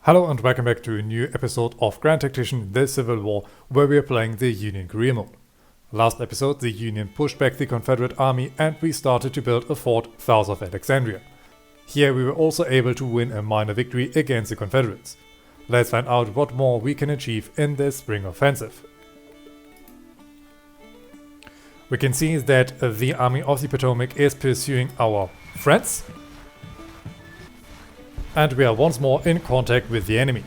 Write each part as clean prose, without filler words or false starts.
Hello and welcome back to a new episode of Grand Tactician, the Civil War, where we are playing the Union career mode. Last episode, the Union pushed back the Confederate army and we started to build a fort south of Alexandria. Here we were also able to win a minor victory against the Confederates. Let's find out what more we can achieve in this spring offensive. We can see that the army of the Potomac is pursuing our friends, and we are once more in contact with the enemy.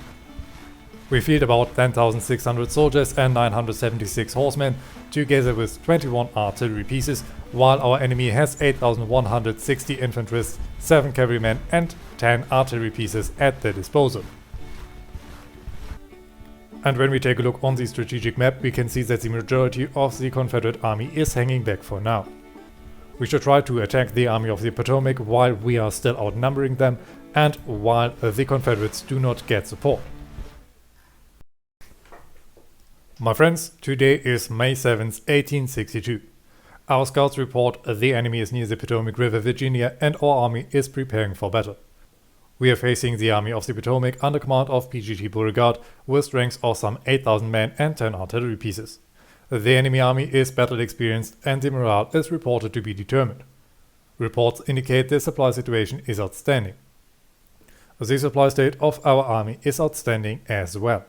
We field about 10,600 soldiers and 976 horsemen, together with 21 artillery pieces, while our enemy has 8,160 infantry, 7 cavalrymen and 10 artillery pieces at their disposal. And when we take a look on the strategic map, we can see that the majority of the Confederate army is hanging back for now. We should try to attack the army of the Potomac while we are still outnumbering them and while the Confederates do not get support. My friends, today is May 7th, 1862. Our scouts report the enemy is near the Potomac River, Virginia, and our army is preparing for battle. We are facing the army of the Potomac under command of PGT Beauregard with strengths of some 8,000 men and 10 artillery pieces. The enemy army is battle experienced and the morale is reported to be determined. Reports indicate the supply situation is outstanding. The supply state of our army is outstanding as well.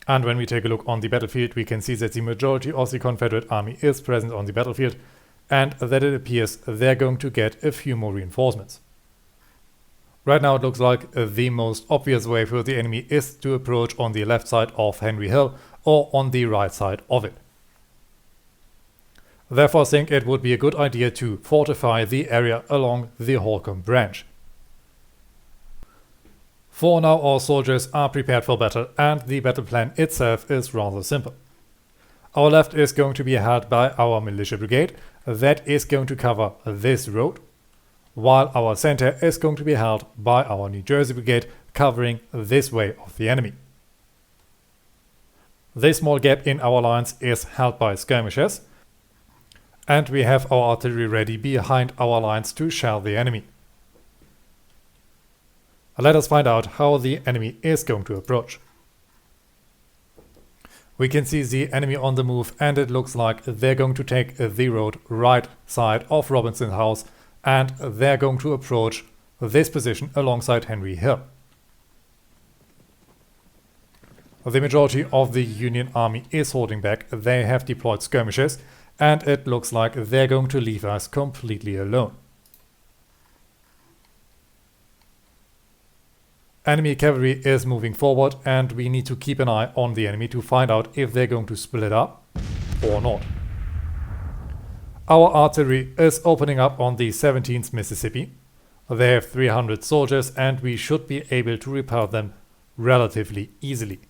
And when we take a look on the battlefield, we can see that the majority of the Confederate army is present on the battlefield and that it appears they're going to get a few more reinforcements. Right now it looks like the most obvious way for the enemy is to approach on the left side of Henry Hill or on the right side of it. Therefore I think it would be a good idea to fortify the area along the Holcomb branch. For now our soldiers are prepared for battle and the battle plan itself is rather simple. Our left is going to be held by our militia brigade that is going to cover this road, while our center is going to be held by our New Jersey brigade covering this way of the enemy. This small gap in our lines is held by skirmishers, and we have our artillery ready behind our lines to shell the enemy. Let us find out how the enemy is going to approach. We can see the enemy on the move and it looks like they're going to take the road right side of Robinson's house and they're going to approach this position alongside Henry Hill. The majority of the Union army is holding back. They have deployed skirmishers and it looks like they're going to leave us completely alone. Enemy cavalry is moving forward and we need to keep an eye on the enemy to find out if they're going to split up or not. Our artillery is opening up on the 17th Mississippi. They have 300 soldiers and we should be able to repel them relatively easily.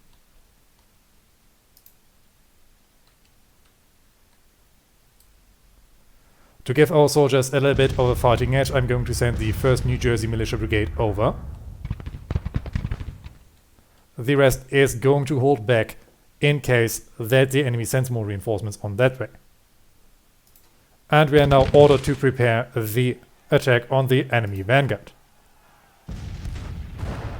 To give our soldiers a little bit of a fighting edge, I'm going to send the 1st New Jersey Militia Brigade over. The rest is going to hold back in case that the enemy sends more reinforcements on that way. And we are now ordered to prepare the attack on the enemy vanguard.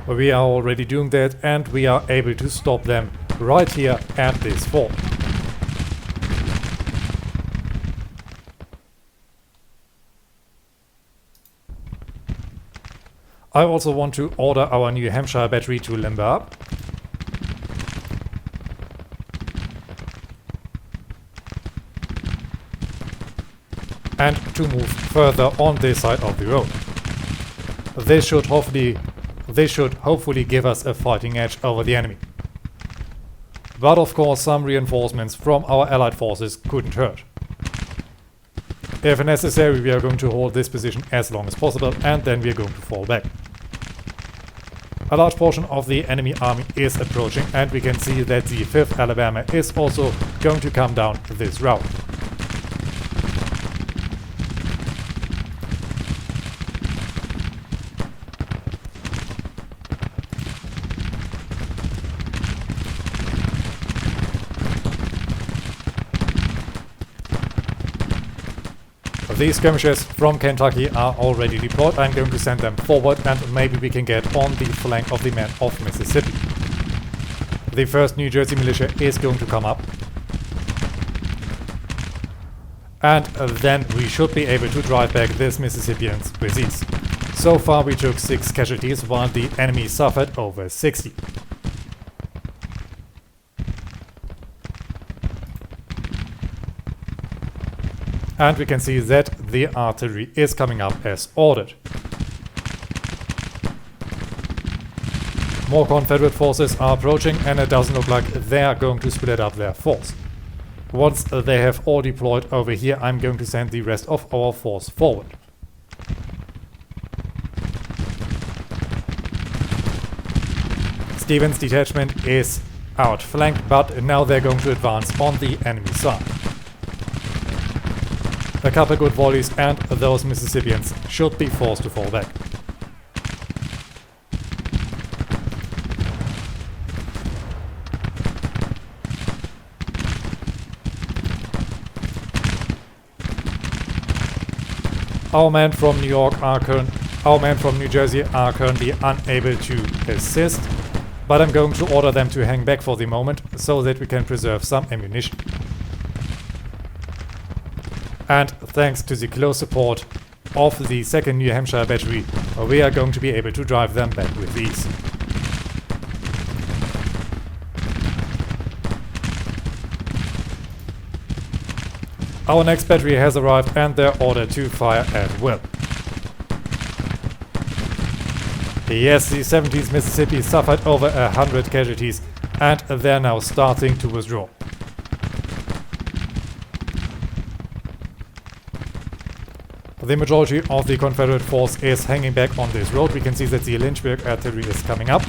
We are already doing that and we are able to stop them right here at this fort. I also want to order our New Hampshire battery to limber up. And to move further on this side of the road. They should hopefully give us a fighting edge over the enemy. But of course some reinforcements from our allied forces couldn't hurt. If necessary we are going to hold this position as long as possible and then we are going to fall back. A large portion of the enemy army is approaching and we can see that the 5th Alabama is also going to come down this route. These skirmishers from Kentucky are already deployed. I'm going to send them forward and maybe we can get on the flank of the men of Mississippi. The 1st New Jersey militia is going to come up. And then we should be able to drive back this Mississippians with ease. So far we took 6 casualties while the enemy suffered over 60. And we can see that the artillery is coming up as ordered. More Confederate forces are approaching and it doesn't look like they are going to split up their force. Once they have all deployed over here, I'm going to send the rest of our force forward. Stevens' detachment is outflanked, but now they're going to advance on the enemy side. A couple good volleys and those Mississippians should be forced to fall back. Our men from New Jersey are currently unable to assist, but I'm going to order them to hang back for the moment so that we can preserve some ammunition. And thanks to the close support of the 2nd New Hampshire Battery, we are going to be able to drive them back with ease. Our next battery has arrived and they're ordered to fire at will. Yes, the 17th Mississippi suffered over 100 casualties and they're now starting to withdraw. The majority of the Confederate force is hanging back on this road. We can see that the Lynchburg artillery is coming up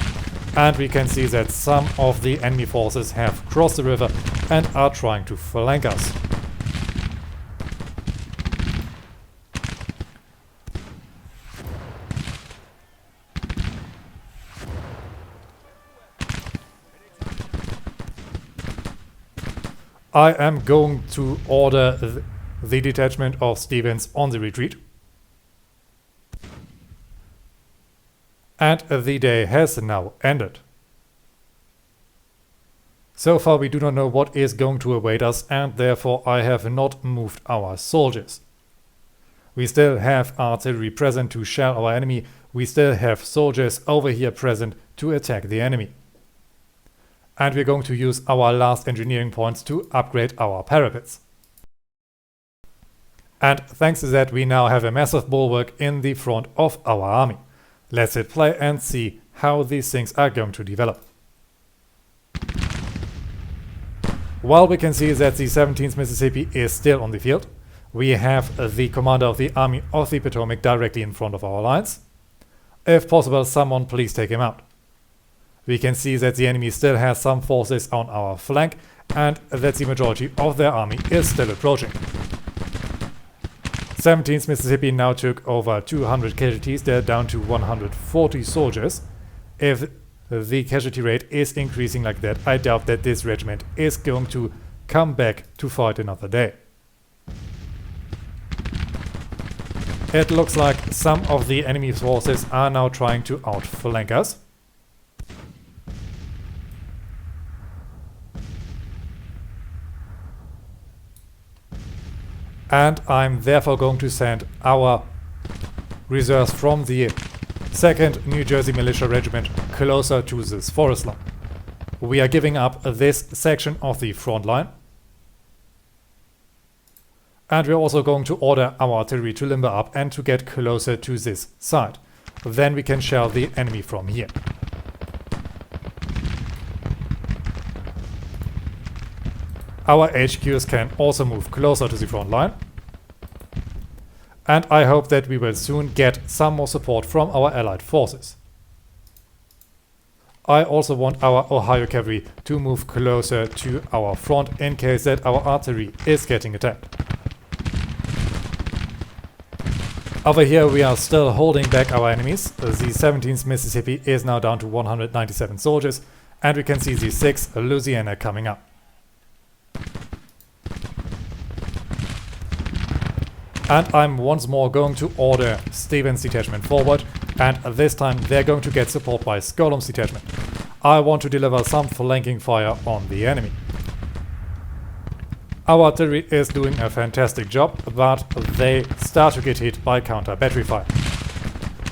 and we can see that some of the enemy forces have crossed the river and are trying to flank us. I am going to order the detachment of Stevens on the retreat. And the day has now ended. So far we do not know what is going to await us and therefore I have not moved our soldiers. We still have artillery present to shell our enemy. We still have soldiers over here present to attack the enemy. And we're going to use our last engineering points to upgrade our parapets. And thanks to that we now have a massive bulwark in the front of our army. Let's hit play and see how these things are going to develop. While we can see that the 17th Mississippi is still on the field, we have the commander of the Army of the Potomac directly in front of our lines. If possible, someone please take him out. We can see that the enemy still has some forces on our flank and that the majority of their army is still approaching. 17th Mississippi now took over 200 casualties. They're down to 140 soldiers. If the casualty rate is increasing like that, I doubt that this regiment is going to come back to fight another day. It looks like some of the enemy forces are now trying to outflank us. And I'm therefore going to send our reserves from the 2nd New Jersey Militia Regiment closer to this forest line. We are giving up this section of the front line. And we're also going to order our artillery to limber up and to get closer to this side. Then we can shell the enemy from here. Our HQs can also move closer to the front line. And I hope that we will soon get some more support from our allied forces. I also want our Ohio cavalry to move closer to our front in case that our artillery is getting attacked. Over here we are still holding back our enemies. The 17th Mississippi is now down to 197 soldiers and we can see the 6th Louisiana coming up. And I'm once more going to order Stevens' detachment forward, and this time they're going to get support by Skolom's detachment. I want to deliver some flanking fire on the enemy. Our artillery is doing a fantastic job, but they start to get hit by counter battery fire.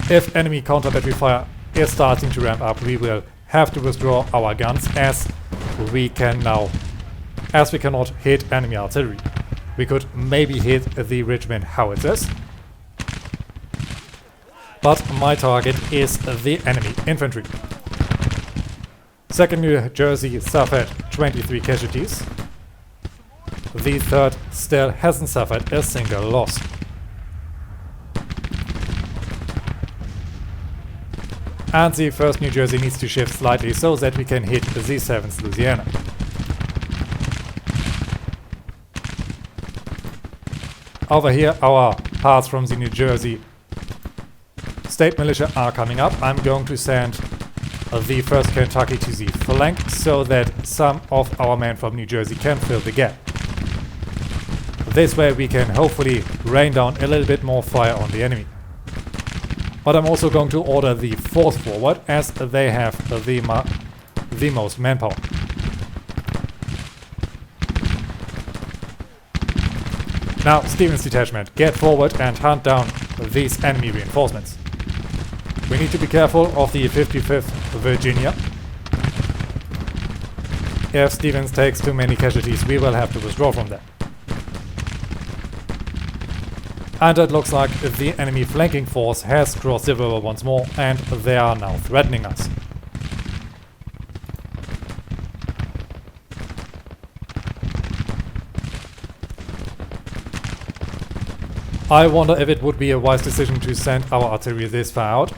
If enemy counter battery fire is starting to ramp up, we will have to withdraw our guns as we cannot hit enemy artillery. We could maybe hit the regiment howitzers, but my target is the enemy infantry. 2nd New Jersey suffered 23 casualties. The 3rd still hasn't suffered a single loss. And the 1st New Jersey needs to shift slightly so that we can hit the 7th Louisiana. Over here, our parts from the New Jersey State Militia are coming up. I'm going to send the 1st Kentucky to the flank so that some of our men from New Jersey can fill the gap. This way we can hopefully rain down a little bit more fire on the enemy. But I'm also going to order the 4th forward as they have the most manpower. Now, Stevens' detachment, get forward and hunt down these enemy reinforcements. We need to be careful of the 55th Virginia. If Stevens takes too many casualties, we will have to withdraw from there. And it looks like the enemy flanking force has crossed the river once more, and they are now threatening us. I wonder if it would be a wise decision to send our artillery this far out.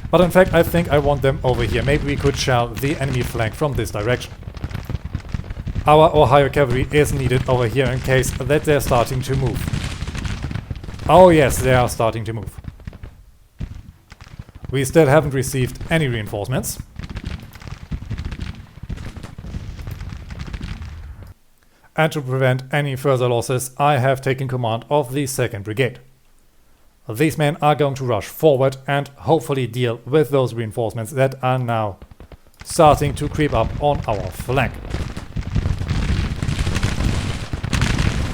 But in fact, I think I want them over here. Maybe we could shell the enemy flank from this direction. Our Ohio cavalry is needed over here in case that they're starting to move. Oh yes, they are starting to move. We still haven't received any reinforcements. And to prevent any further losses, I have taken command of the 2nd Brigade. These men are going to rush forward and hopefully deal with those reinforcements that are now starting to creep up on our flank.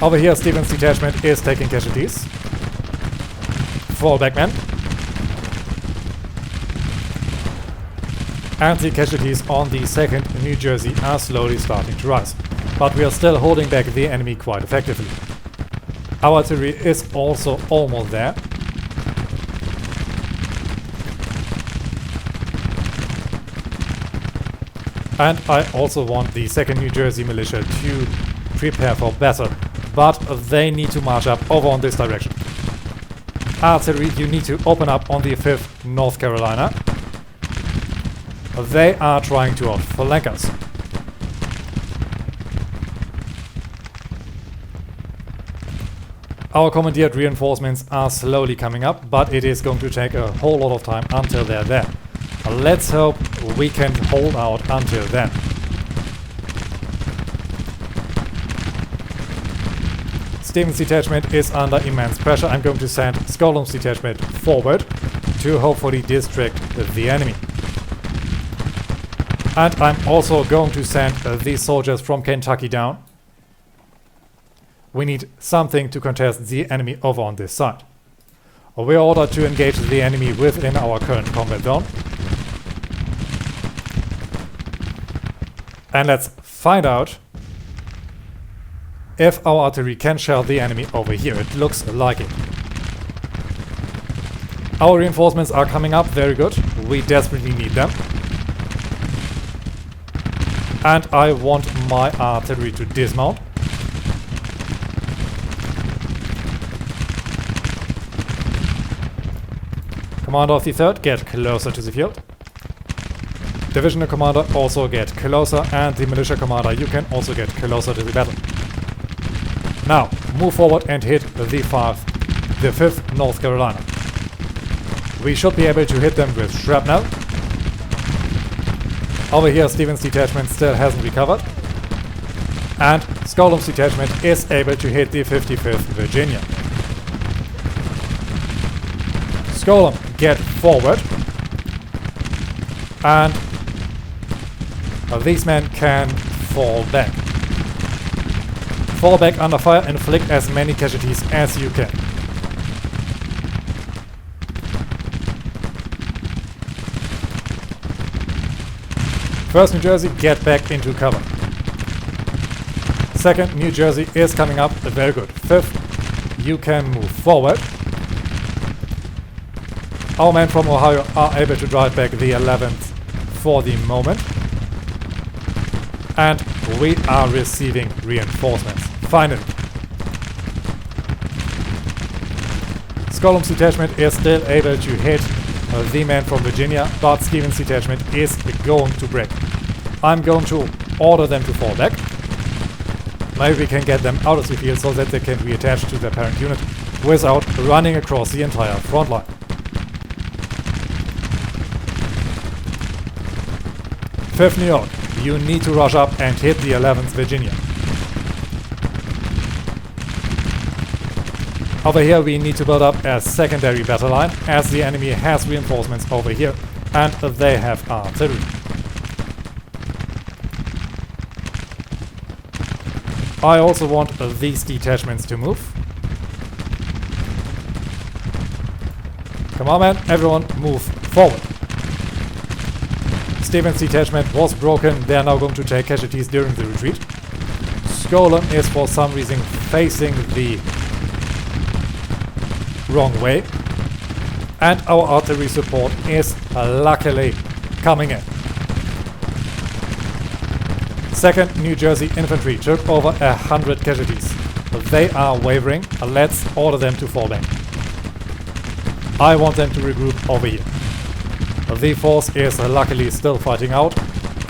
Over here, Stevens' detachment is taking casualties. Fall back, men. And the casualties on the 2nd New Jersey are slowly starting to rise. But we are still holding back the enemy quite effectively. Our artillery is also almost there. And I also want the 2nd New Jersey militia to prepare for battle, but they need to march up over on this direction. Artillery, you need to open up on the 5th North Carolina. They are trying to outflank us. Our commandeered reinforcements are slowly coming up, but it is going to take a whole lot of time until they're there. Let's hope we can hold out until then. Stevens' detachment is under immense pressure. I'm going to send Skolom's detachment forward to hopefully distract the enemy. And I'm also going to send these soldiers from Kentucky down. We need something to contest the enemy over on this side. We are ordered to engage the enemy within our current combat zone. And let's find out if our artillery can shell the enemy over here. It looks like it. Our reinforcements are coming up, very good. We desperately need them. And I want my artillery to dismount. Commander of the 3rd, get closer to the field. Divisional commander, also get closer, and the militia commander, you can also get closer to the battle. Now, move forward and hit the 5th North Carolina. We should be able to hit them with shrapnel. Over here, Stevens' detachment still hasn't recovered. And Skolom's detachment is able to hit the 55th Virginia. Skolem, get forward. And these men can fall back. Fall back under fire, inflict as many casualties as you can. First New Jersey, get back into cover. Second New Jersey is coming up, very good. Fifth, you can move forward. Our men from Ohio are able to drive back the 11th for the moment. And we are receiving reinforcements. Finally. Skolem's detachment is still able to hit the man from Virginia, but Stevens' detachment is going to break. I'm going to order them to fall back. Maybe we can get them out of the field so that they can reattach to their parent unit without running across the entire front line. Fifth New York, you need to rush up and hit the 11th Virginia. Over here we need to build up a secondary battle line, as the enemy has reinforcements over here and they have artillery. I also want these detachments to move. Come on, man, everyone move forward. Stevens' detachment was broken. They are now going to take casualties during the retreat. Skolem is for some reason facing the wrong way. And our artillery support is luckily coming in. Second New Jersey Infantry took over 100 casualties. They are wavering. Let's order them to fall back. I want them to regroup over here. The force is luckily still fighting out,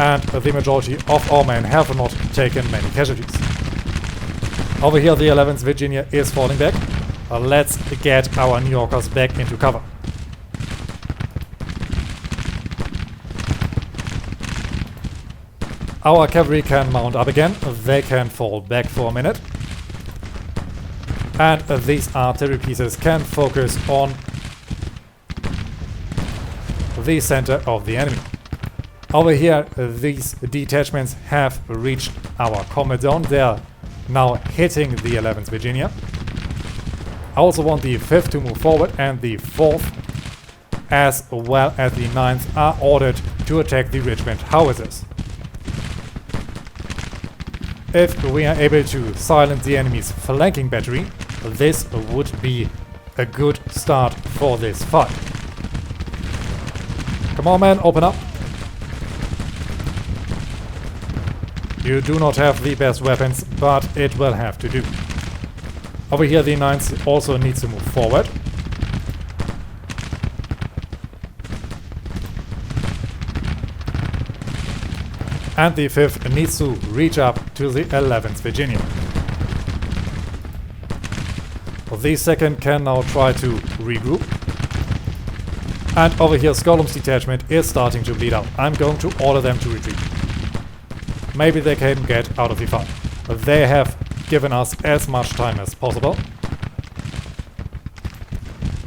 and the majority of our men have not taken many casualties. Over here the 11th Virginia is falling back. Let's get our New Yorkers back into cover. Our cavalry can mount up again. They can fall back for a minute. And these artillery pieces can focus on the center of the enemy. Over here, these detachments have reached our combat zone. They are now hitting the 11th Virginia. I also want the 5th to move forward, and the 4th as well as the 9th are ordered to attack the Richmond howitzers. If we are able to silence the enemy's flanking battery, this would be a good start for this fight. Come on, man, open up. You do not have the best weapons, but it will have to do. Over here the 9th also needs to move forward. And the 5th needs to reach up to the 11th Virginia. The 2nd can now try to regroup. And over here Skolem's detachment is starting to bleed out. I'm going to order them to retreat. Maybe they can get out of the fight. They have given us as much time as possible.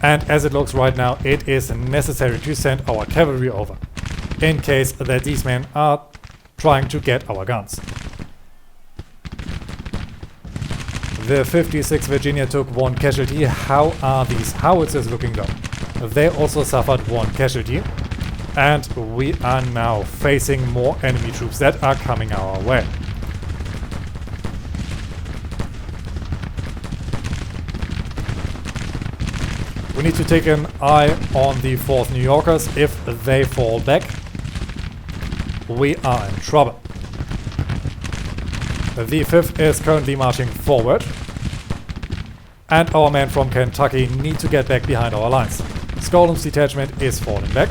And as it looks right now, it is necessary to send our cavalry over, in case that these men are trying to get our guns. The 56th Virginia took 1 casualty. How are these howitzers looking though? They also suffered 1 casualty. And we are now facing more enemy troops that are coming our way. We need to take an eye on the 4th New Yorkers. If they fall back, we are in trouble. The 5th is currently marching forward. And our men from Kentucky need to get back behind our lines. Skolem's detachment is falling back.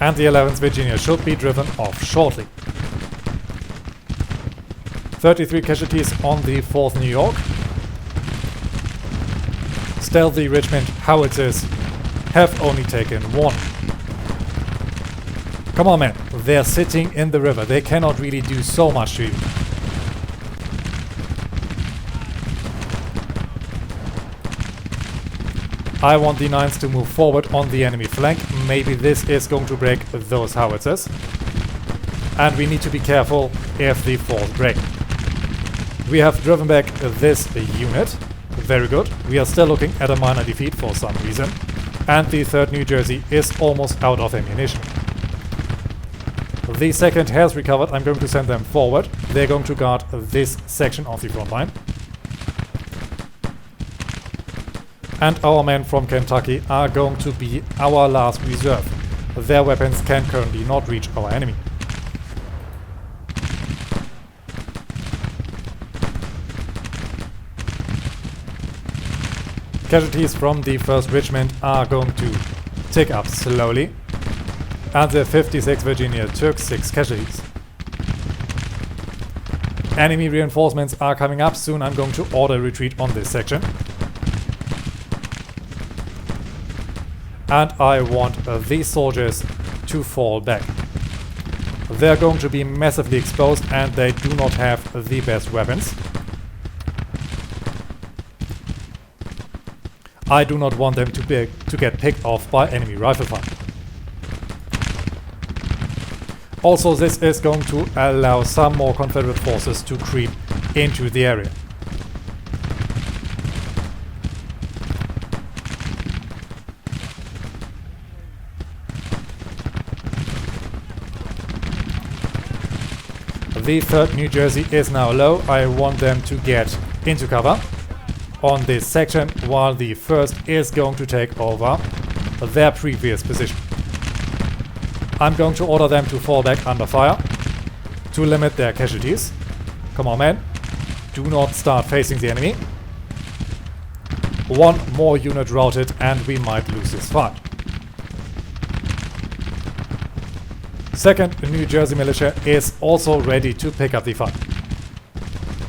And the 11th Virginia should be driven off shortly. 33 casualties on the 4th New York. Still, the Richmond howitzers have only taken 1. Come on, man. They're sitting in the river. They cannot really do so much to you. I want the 9s to move forward on the enemy flank. Maybe this is going to break those howitzers. And we need to be careful if the 4s break. We have driven back this unit. Very good. We are still looking at a minor defeat for some reason. And the 3rd New Jersey is almost out of ammunition. The 2nd has recovered. I'm going to send them forward. They're going to guard this section of the front line. And our men from Kentucky are going to be our last reserve. Their weapons can currently not reach our enemy. Casualties from the 1st Regiment are going to tick up slowly. And the 56th Virginia took 6 casualties. Enemy reinforcements are coming up soon. I'm going to order retreat on this section. And I want these soldiers to fall back. They're going to be massively exposed and they do not have the best weapons. I do not want them to get picked off by enemy rifle fire. Also, this is going to allow some more Confederate forces to creep into the area. The 3rd New Jersey is now low. I want them to get into cover on this section while the 1st is going to take over their previous position. I'm going to order them to fall back under fire to limit their casualties. Come on, men. Do not start facing the enemy. One more unit routed and we might lose this fight. 2nd New Jersey Militia is also ready to pick up the fight.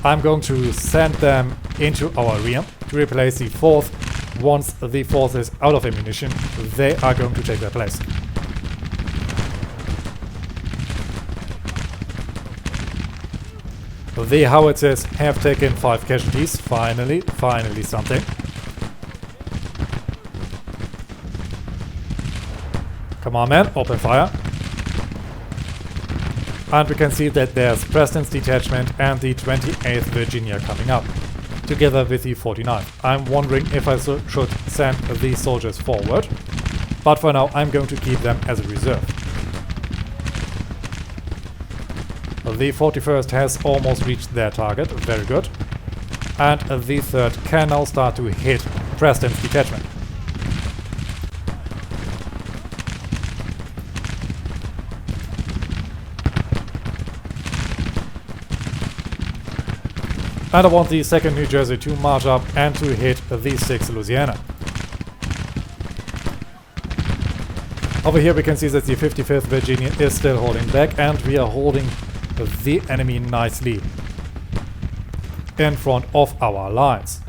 I'm going to send them into our rear to replace the 4th. Once the 4th is out of ammunition, they are going to take their place. The howitzers have taken 5 casualties. Finally something. Come on, man, open fire. And we can see that there's Preston's detachment and the 28th Virginia coming up, together with the 49th. I'm wondering if I should send these soldiers forward, but for now I'm going to keep them as a reserve. The 41st has almost reached their target, very good. And the 3rd can now start to hit Preston's detachment. And I want the 2nd New Jersey to march up and to hit the 6th Louisiana. Over here we can see that the 55th Virginia is still holding back and we are holding the enemy nicely in front of our lines.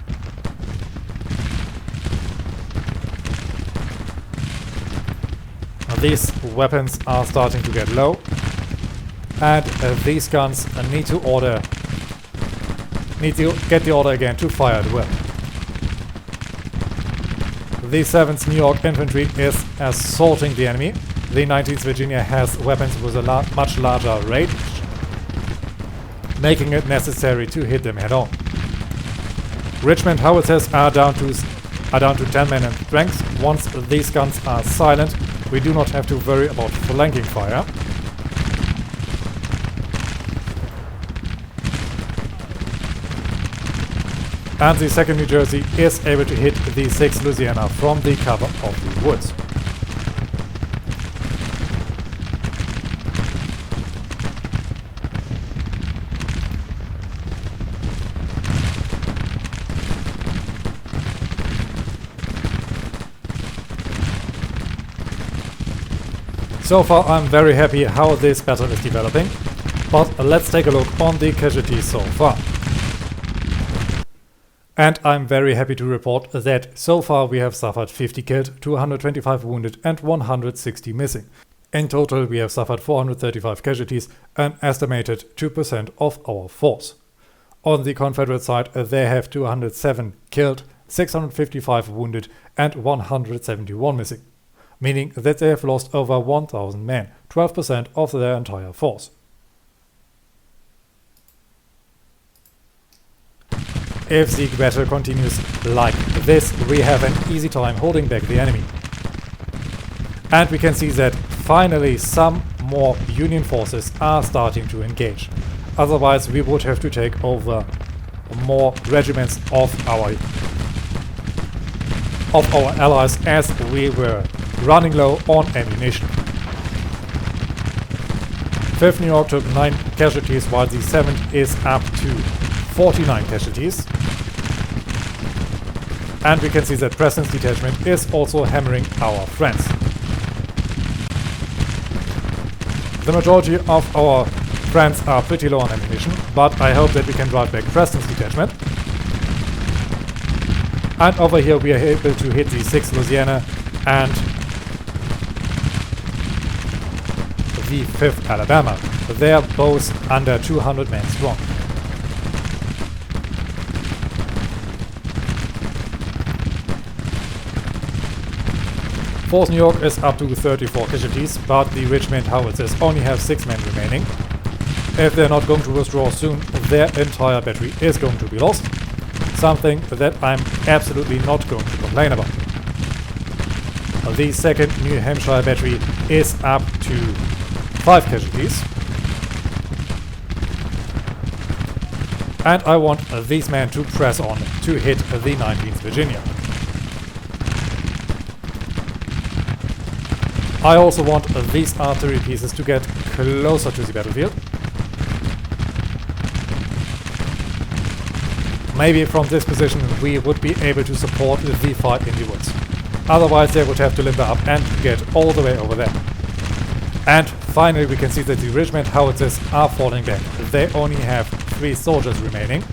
These weapons are starting to get low and these guns need to get the order again to fire at will. The 7th New York Infantry is assaulting the enemy. The 19th Virginia has weapons with a much larger range, making it necessary to hit them head on. Richmond howitzers are down to 10 men in strength. Once these guns are silent, we do not have to worry about flanking fire. And the 2nd New Jersey is able to hit the 6th Louisiana from the cover of the woods. So far I'm very happy how this battle is developing, but let's take a look on the casualties so far. And I'm very happy to report that so far we have suffered 50 killed, 225 wounded and 160 missing. In total we have suffered 435 casualties, an estimated 2% of our force. On the Confederate side they have 207 killed, 655 wounded and 171 missing, meaning that they have lost over 1,000 men, 12% of their entire force. If the battle continues like this, we have an easy time holding back the enemy. And we can see that finally some more Union forces are starting to engage. Otherwise we would have to take over more regiments of our allies, as we were running low on ammunition. 5th New York took 9 casualties, while the 7th is up to 49 casualties. And we can see that Preston's detachment is also hammering our friends. The majority of our friends are pretty low on ammunition, but I hope that we can drive back Preston's detachment. And over here we are able to hit the 6th Louisiana and the 5th Alabama. They are both under 200 men strong. 4th New York is up to 34 casualties, but the Richmond howitzers only have 6 men remaining. If they're not going to withdraw soon, their entire battery is going to be lost. Something that I'm absolutely not going to complain about. The 2nd New Hampshire battery is up to 5 casualties. And I want these men to press on to hit the 19th Virginia. I also want these artillery pieces to get closer to the battlefield. Maybe from this position we would be able to support the fight in the woods. Otherwise they would have to limber up and get all the way over there. And finally we can see that the regiment howitzers are falling back. They only have 3 soldiers remaining.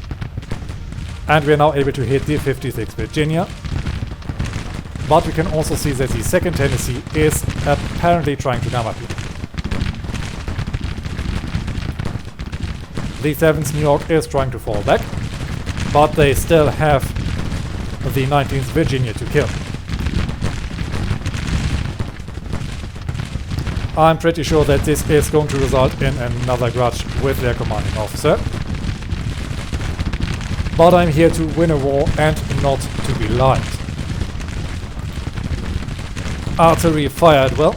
And we are now able to hit the 56th Virginia. But we can also see that the 2nd Tennessee is apparently trying to come up here. The 7th New York is trying to fall back, but they still have the 19th Virginia to kill. I'm pretty sure that this is going to result in another grudge with their commanding officer. But I'm here to win a war and not to be liked. Artillery fired well.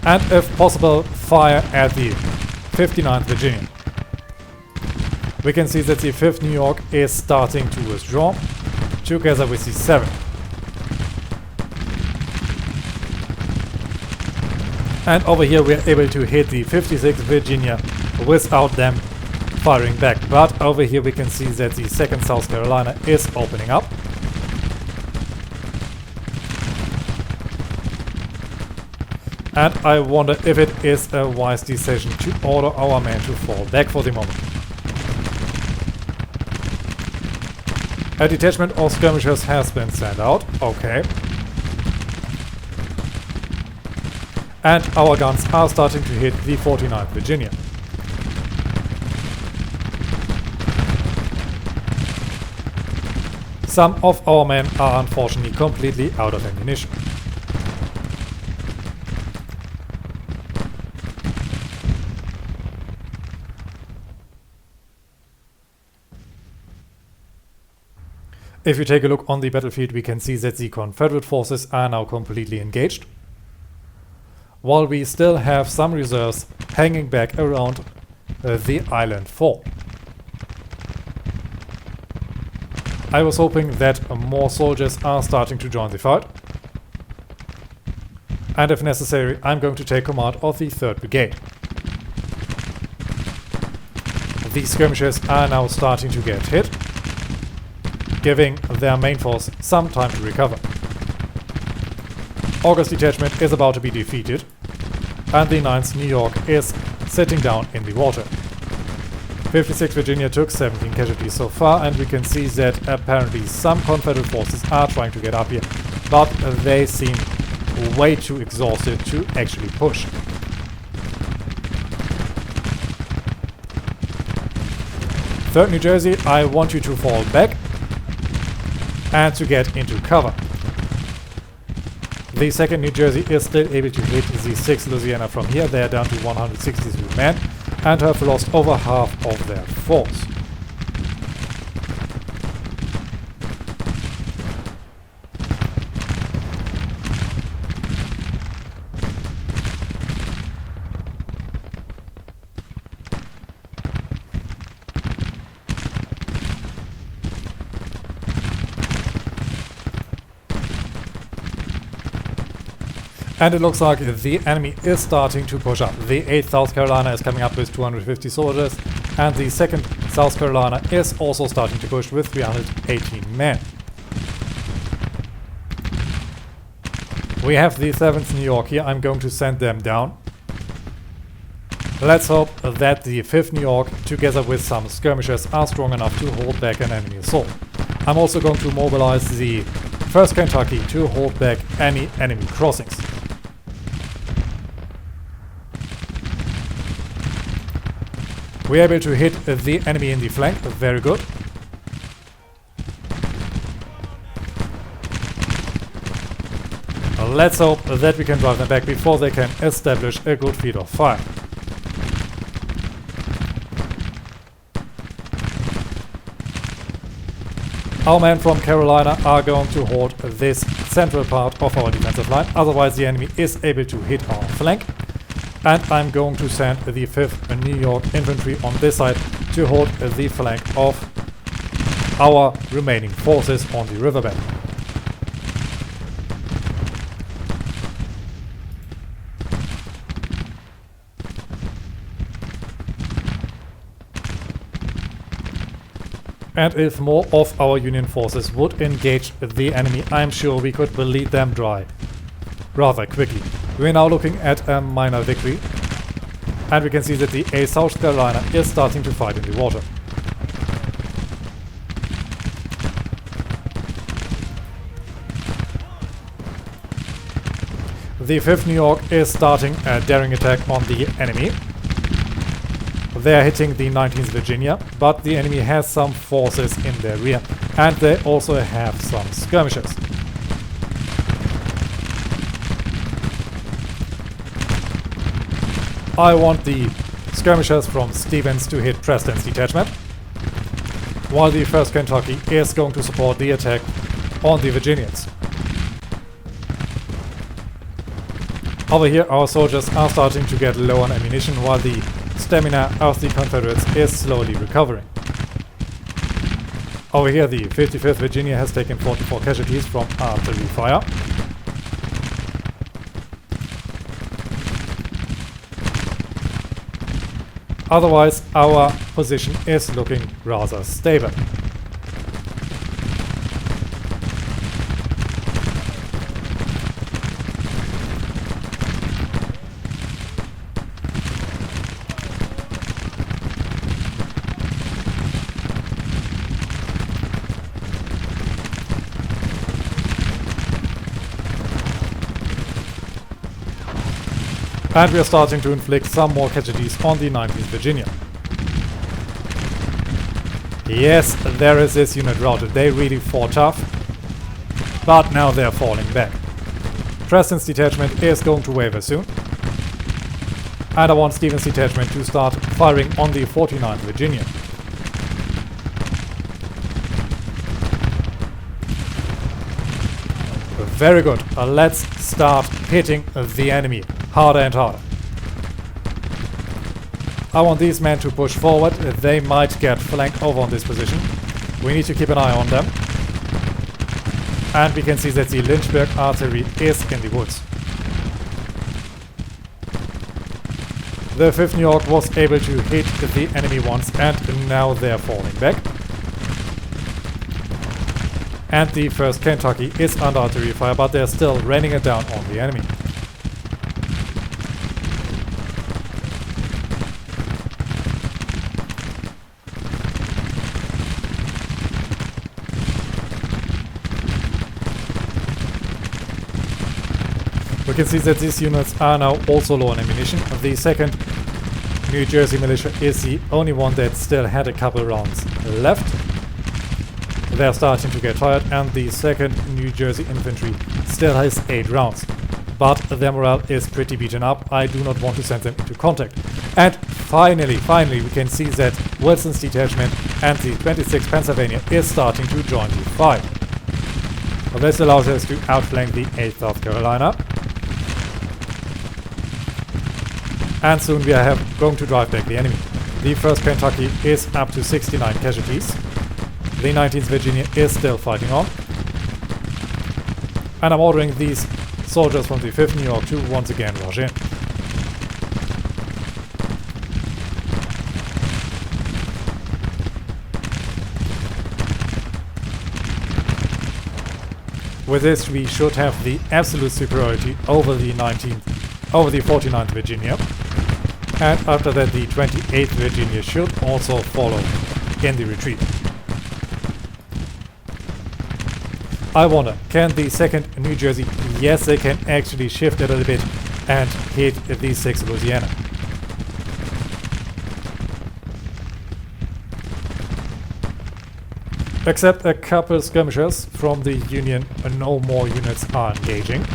And if possible, fire at the 59th Virginia. We can see that the 5th New York is starting to withdraw, together with the 7th. And over here we are able to hit the 56th Virginia without them firing back. But over here we can see that the 2nd South Carolina is opening up. And I wonder if it is a wise decision to order our men to fall back for the moment. A detachment of skirmishers has been sent out. Okay. And our guns are starting to hit the 49th Virginia. Some of our men are unfortunately completely out of ammunition. If you take a look on the battlefield, we can see that the Confederate forces are now completely engaged, while we still have some reserves hanging back around the island fort. I was hoping that more soldiers are starting to join the fight, and if necessary I'm going to take command of the 3rd Brigade. These skirmishers are now starting to get hit, giving their main force some time to recover. August detachment is about to be defeated, and the 9th New York is sitting down in the water. 56th Virginia took 17 casualties so far, and we can see that apparently some Confederate forces are trying to get up here, but they seem way too exhausted to actually push. 3rd New Jersey, I want you to fall back and to get into cover. The 2nd New Jersey is still able to hit the 6th Louisiana from here. They are down to 163 men and have lost over half of their force. And it looks like the enemy is starting to push up. The 8th South Carolina is coming up with 250 soldiers, and the 2nd South Carolina is also starting to push with 318 men. We have the 7th New York here. I'm going to send them down. Let's hope that the 5th New York, together with some skirmishers, are strong enough to hold back an enemy assault. I'm also going to mobilize the 1st Kentucky to hold back any enemy crossings. We're able to hit the enemy in the flank, very good. Let's hope that we can drive them back before they can establish a good field of fire. Our men from Carolina are going to hold this central part of our defensive line, otherwise the enemy is able to hit our flank. And I'm going to send the 5th New York infantry on this side to hold the flank of our remaining forces on the riverbank. And if more of our Union forces would engage the enemy, I'm sure we could bleed them dry rather quickly. We're now looking at a minor victory, and we can see that the 8th South Carolina is starting to fight in the water. The 5th New York is starting a daring attack on the enemy. They are hitting the 19th Virginia, but the enemy has some forces in their rear, and they also have some skirmishers. I want the skirmishers from Stevens to hit Preston's detachment, while the 1st Kentucky is going to support the attack on the Virginians. Over here our soldiers are starting to get low on ammunition, while the stamina of the Confederates is slowly recovering. Over here the 55th Virginia has taken 44 casualties from artillery fire. Otherwise, our position is looking rather stable. And we are starting to inflict some more casualties on the 19th Virginia. Yes, there is this unit routed. They really fought tough, but now they're falling back. Preston's detachment is going to waver soon. And I want Stevens' detachment to start firing on the 49th Virginia. Very good. Let's start hitting the enemy harder and harder. I want these men to push forward. They might get flanked over on this position. We need to keep an eye on them. And we can see that the Lynchburg artillery is in the woods. The 5th New York was able to hit the enemy once, and now they're falling back. And the 1st Kentucky is under artillery fire, but they're still raining it down on the enemy. We can see that these units are now also low on ammunition. The 2nd New Jersey militia is the only one that still had a couple rounds left. They're starting to get tired, and the 2nd New Jersey infantry still has 8 rounds. But their morale is pretty beaten up. I do not want to send them into contact. And finally, we can see that Wilson's detachment and the 26th Pennsylvania is starting to join the fight. This allows us to outflank the 8th South Carolina. And soon we are going to drive back the enemy. The 1st Kentucky is up to 69 casualties. The 19th Virginia is still fighting on. And I'm ordering these soldiers from the 5th New York to once again rush in. With this we should have the absolute superiority over the 49th Virginia. And after that the 28th Virginia should also follow in the retreat. I wonder, can the 2nd New Jersey? Yes, they can actually shift a little bit and hit the 6th Louisiana. Except a couple skirmishers from the Union, no more units are engaging.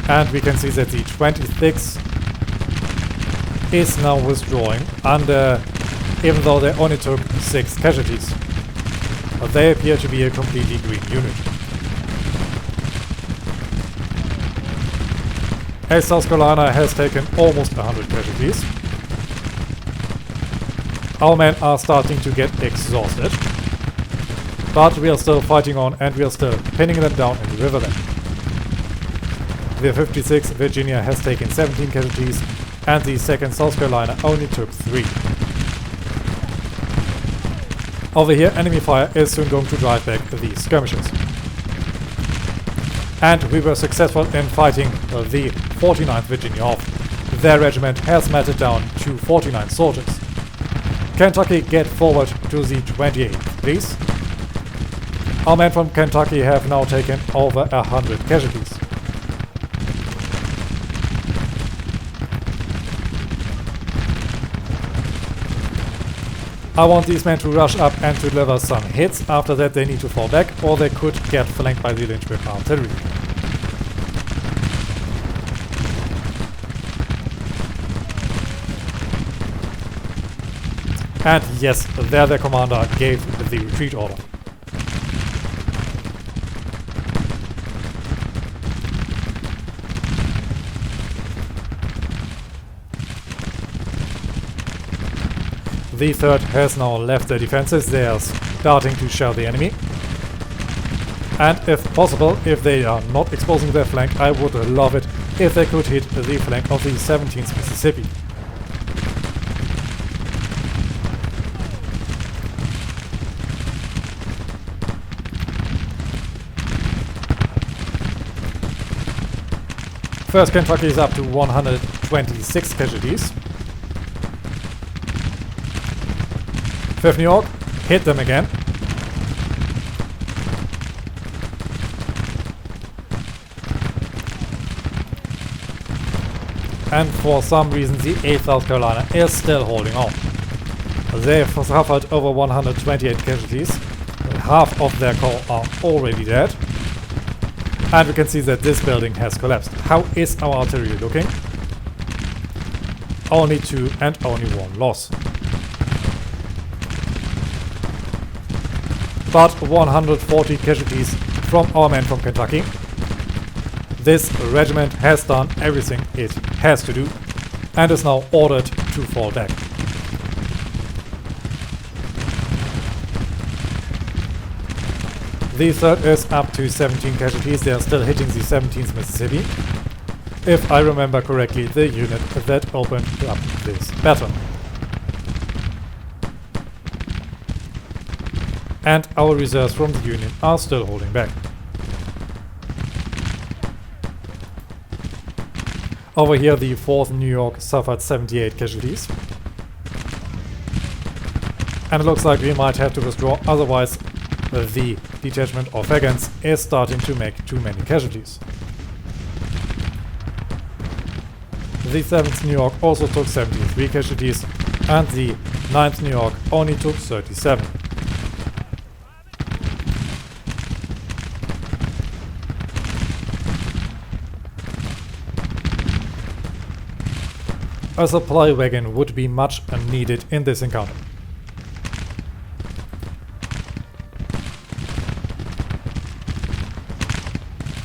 And we can see that the 26th is now withdrawing even though they only took 6 casualties. But they appear to be a completely green unit. As South Carolina has taken almost 100 casualties. Our men are starting to get exhausted. But we are still fighting on, and we are still pinning them down in the riverbank. The 56th Virginia has taken 17 casualties, and the 2nd South Carolina only took 3. Over here, enemy fire is soon going to drive back the skirmishers. And we were successful in fighting the 49th Virginia off. Their regiment has melted down to 49 soldiers. Kentucky, get forward to the 28th, please. Our men from Kentucky have now taken over 100 casualties. I want these men to rush up and to deliver some hits. After that they need to fall back, or they could get flanked by the Lynchburg artillery. And yes, there the commander gave the retreat order. The 3rd has now left their defenses. They are starting to shell the enemy. And if possible, if they are not exposing their flank, I would love it if they could hit the flank of the 17th Mississippi. First Kentucky is up to 126 casualties. 5th New York, hit them again. And for some reason the 8th South Carolina is still holding on. They have suffered over 128 casualties. Half of their corps are already dead. And we can see that this building has collapsed. How is our artillery looking? Only 2 and only 1 loss. But 140 casualties from our men from Kentucky. This regiment has done everything it has to do and is now ordered to fall back. The 3rd is up to 17 casualties. They are still hitting the 17th Mississippi. If I remember correctly, the unit that opened up this battle. And our reserves from the Union are still holding back. Over here the 4th New York suffered 78 casualties. And it looks like we might have to withdraw, otherwise the detachment of wagons is starting to make too many casualties. the 7th New York also took 73 casualties, and the 9th New York only took 37. A supply wagon would be much needed in this encounter.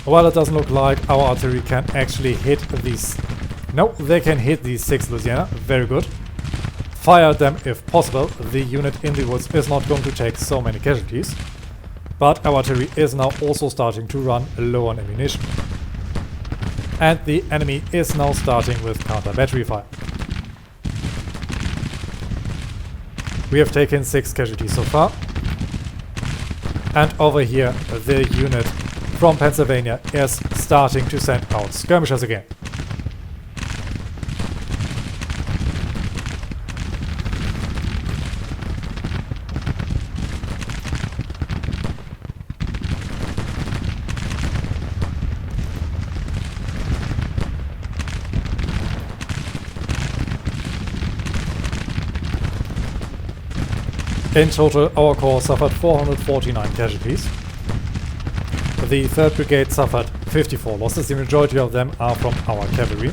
While it doesn't look like our artillery can actually hit these... No, they can hit these 6 Louisiana. Very good. Fire them if possible. The unit in the woods is not going to take so many casualties. But our artillery is now also starting to run low on ammunition. And the enemy is now starting with counter-battery fire. We have taken 6 casualties so far. And over here, the unit from Pennsylvania is starting to send out skirmishers again. In total, our corps suffered 449 casualties. The 3rd Brigade suffered 54 losses, the majority of them are from our cavalry.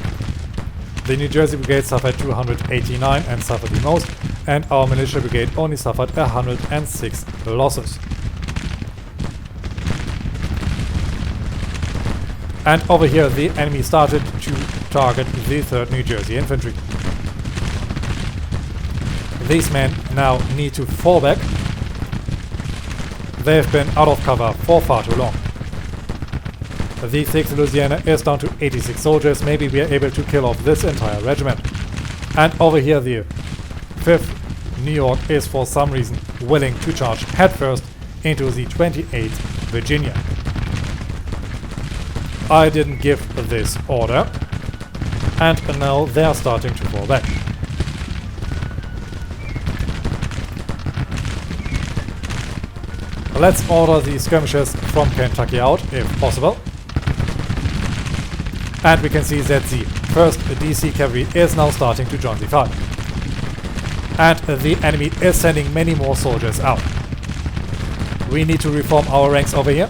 The New Jersey Brigade suffered 289 and suffered the most, and our Militia Brigade only suffered 106 losses. And over here the enemy started to target the 3rd New Jersey Infantry. These men now need to fall back. They have been out of cover for far too long. The 6th Louisiana is down to 86 soldiers. Maybe we are able to kill off this entire regiment. And over here the 5th New York is for some reason willing to charge headfirst into the 28th Virginia. I didn't give this order. And now they are starting to fall back. Let's order the skirmishers from Kentucky out, if possible. And we can see that the 1st DC Cavalry is now starting to join the fight. And the enemy is sending many more soldiers out. We need to reform our ranks over here.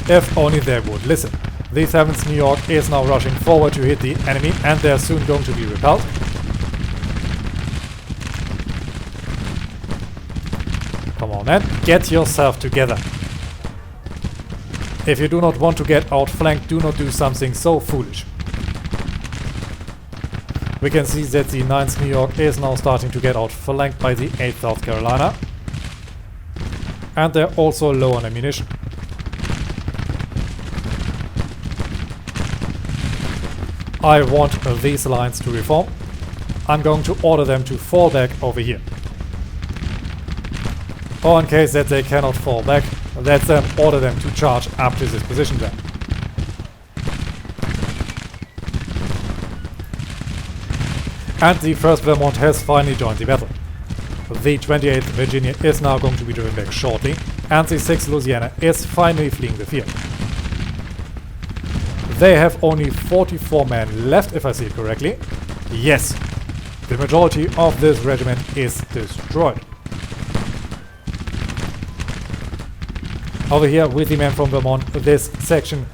If only they would listen. The 7th New York is now rushing forward to hit the enemy, and they're soon going to be repelled. Come on, man, get yourself together. If you do not want to get outflanked, do not do something so foolish. We can see that the 9th New York is now starting to get outflanked by the 8th South Carolina. And they're also low on ammunition. I want these lines to reform. I'm going to order them to fall back over here. Or in case that they cannot fall back, let them order them to charge up to this position then. And the 1st Vermont has finally joined the battle. The 28th Virginia is now going to be driven back shortly, and the 6th Louisiana is finally fleeing the field. They have only 44 men left, if I see it correctly. Yes, the majority of this regiment is destroyed. Over here with the men from Vermont, this section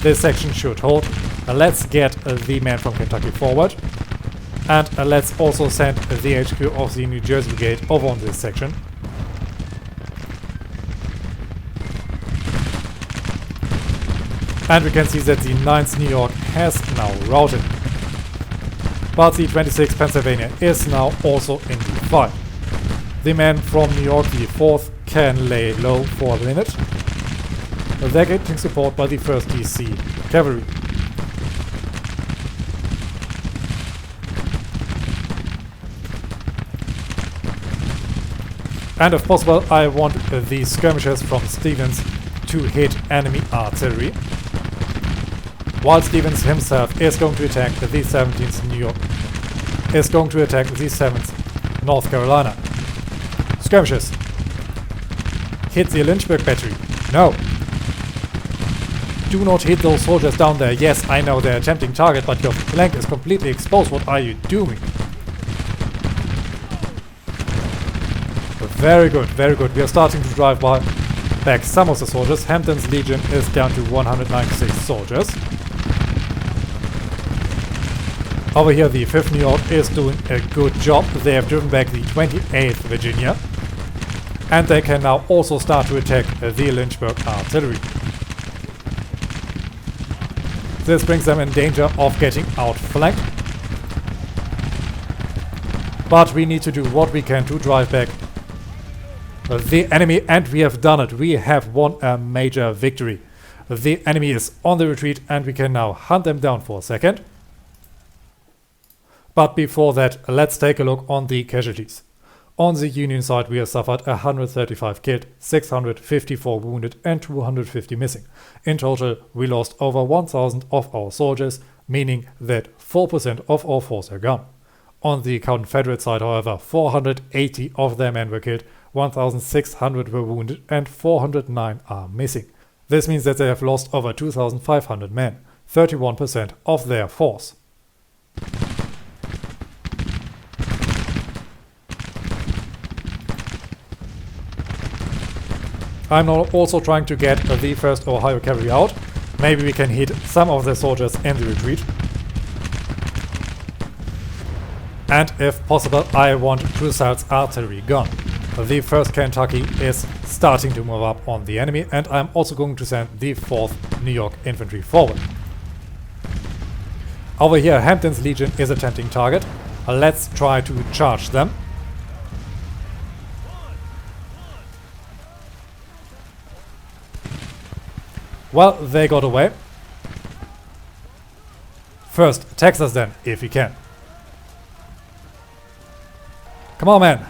this section should hold. Let's get the men from Kentucky forward. And let's also send the HQ of the New Jersey Brigade over on this section. And we can see that the 9th New York has now routed. But the 26th Pennsylvania is now also in the fight. The men from New York, the 4th, can lay low for a minute. They're getting support by the 1st DC Cavalry. And if possible, I want the skirmishers from Stevens to hit enemy artillery, while Stevens himself is going to attack the 17th New York, is going to attack the 7th North Carolina. Skirmishers, hit the Lynchburg battery. No. Do not hit those soldiers down there. Yes, I know they're a tempting target, but your flank is completely exposed. What are you doing? Very good, very good. We are starting to drive back some of the soldiers. Hampton's Legion is down to 196 soldiers. Over here, the 5th New York is doing a good job. They have driven back the 28th Virginia. And they can now also start to attack the Lynchburg artillery. This brings them in danger of getting outflanked. But we need to do what we can to drive back the enemy, and we have done it. We have won a major victory. The enemy is on the retreat, and we can now hunt them down for a second. But before that, let's take a look on the casualties. On the Union side, we have suffered 135 killed, 654 wounded and 250 missing. In total, we lost over 1,000 of our soldiers, meaning that 4% of our force are gone. On the Confederate side, however, 480 of their men were killed, 1,600 were wounded and 409 are missing. This means that they have lost over 2,500 men, 31% of their force. I'm now also trying to get the 1st Ohio Cavalry out. Maybe we can hit some of the soldiers in the retreat. And if possible, I want Broussard's artillery gone. The 1st Kentucky is starting to move up on the enemy, and I'm also going to send the 4th New York Infantry forward. Over here, Hampton's Legion is a tempting target. Let's try to charge them. Well, they got away. First, Texas then, if we can. Come on, man.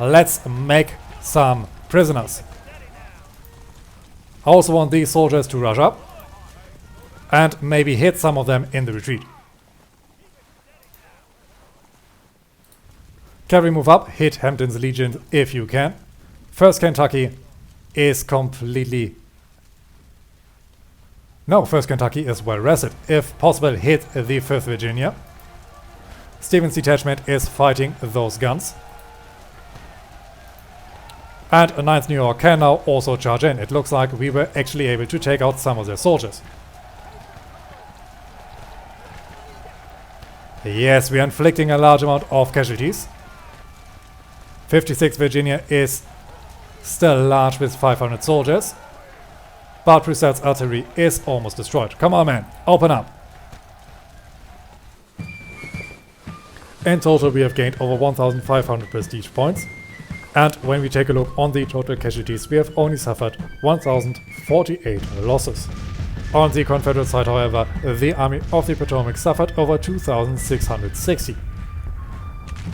Let's make some prisoners. I also want these soldiers to rush up and maybe hit some of them in the retreat. Cavalry move up, hit Hampton's Legion if you can. 1st Kentucky is completely... No, 1st Kentucky is well rested. If possible, hit the 5th Virginia. Stevens' detachment is fighting those guns. And 9th New York can now also charge in. It looks like we were actually able to take out some of their soldiers. Yes, we are inflicting a large amount of casualties. 56th Virginia is still large with 500 soldiers. But Broussard's artillery is almost destroyed. Come on, man, open up. In total, we have gained over 1,500 prestige points. And when we take a look on the total casualties, we have only suffered 1,048 losses. On the Confederate side, however, the Army of the Potomac suffered over 2,660.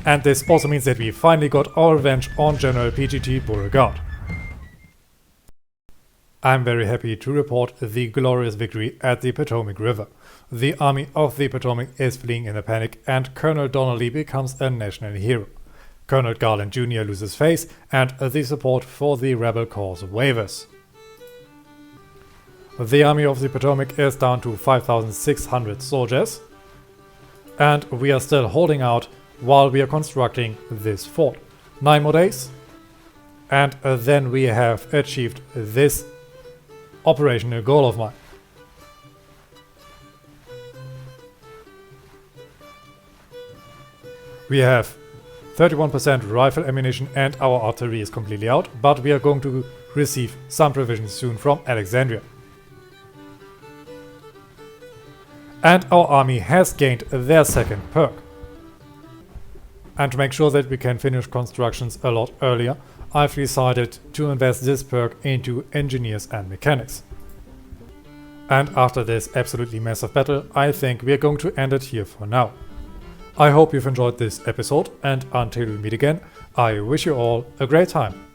And this also means that we finally got our revenge on General PGT Beauregard. I'm very happy to report the glorious victory at the Potomac River. The Army of the Potomac is fleeing in a panic, and Colonel Donnelly becomes a national hero. Colonel Garland Jr. loses face, and the support for the rebel cause wavers. The Army of the Potomac is down to 5,600 soldiers, and we are still holding out while we are constructing this fort. 9 more days, and then we have achieved this operational goal of mine. We have 31% rifle ammunition and our artillery is completely out, but we are going to receive some provisions soon from Alexandria. And our army has gained their 2nd perk. And to make sure that we can finish constructions a lot earlier, I've decided to invest this perk into engineers and mechanics. And after this absolutely massive battle, I think we are going to end it here for now. I hope you've enjoyed this episode, and until we meet again, I wish you all a great time.